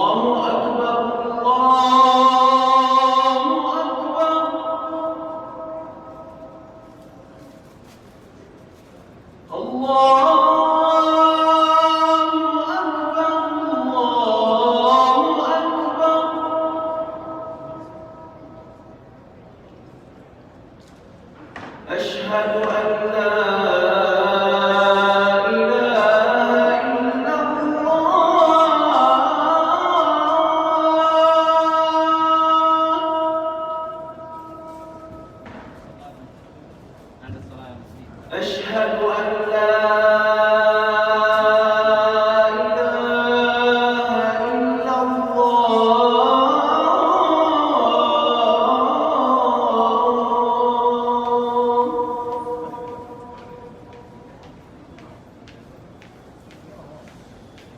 الله أكبر أشهد أن لا إله إلا الله أشهد أن لا إله إلا الله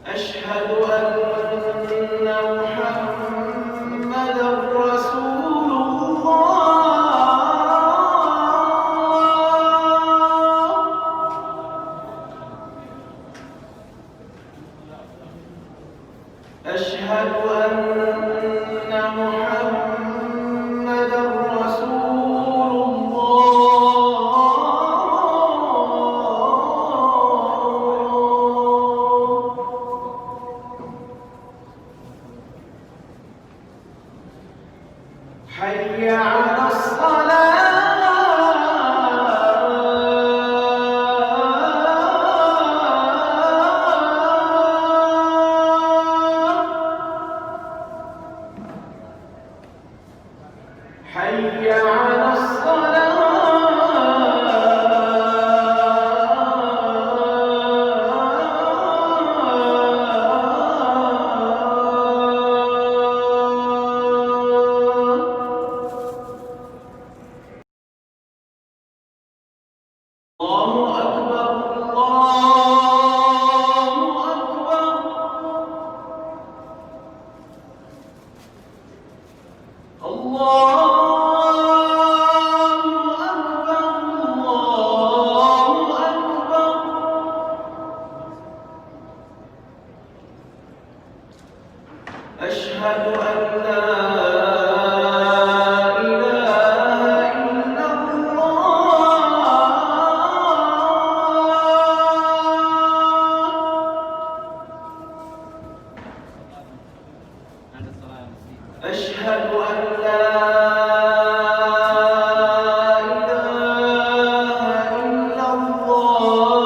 أشهد أن محمدًا رسول الله أشهد أن محمدًا رسول الله حي على الصلاة حي على الله أكبر الله أكبر أشهد أن لا إله إلا الله أشهد أن لا إله إلا الله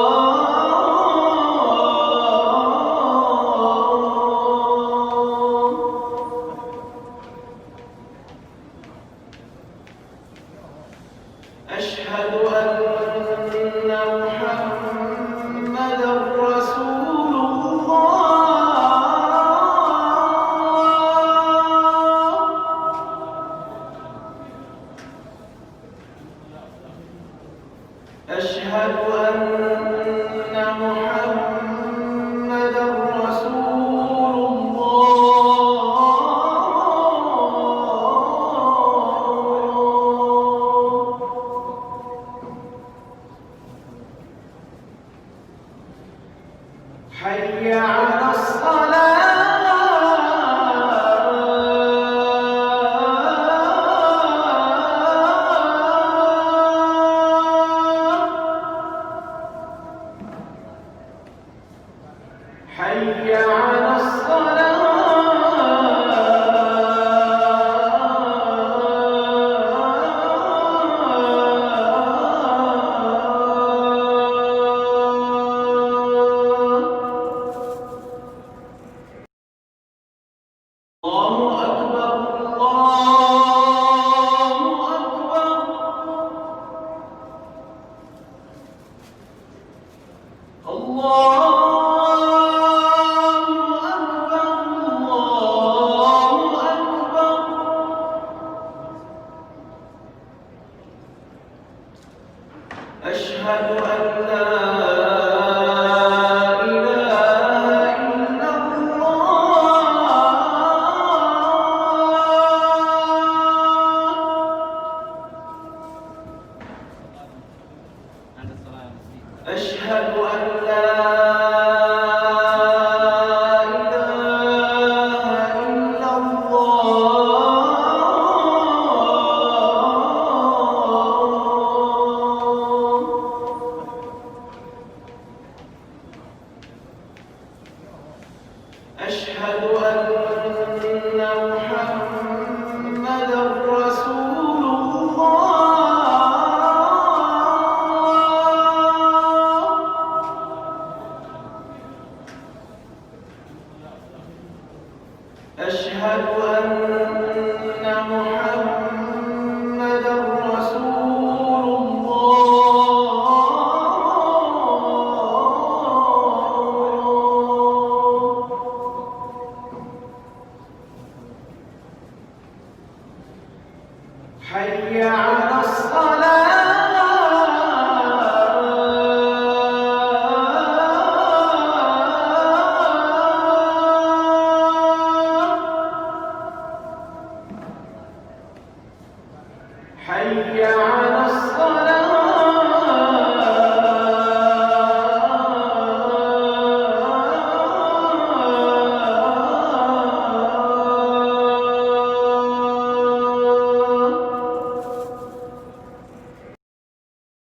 أشهد أن محمدًا رسول الله أشهد أن محمدا رسول الله. أشهد أن محمدا رسول الله. حي على الصلاة. حي على الصلاة.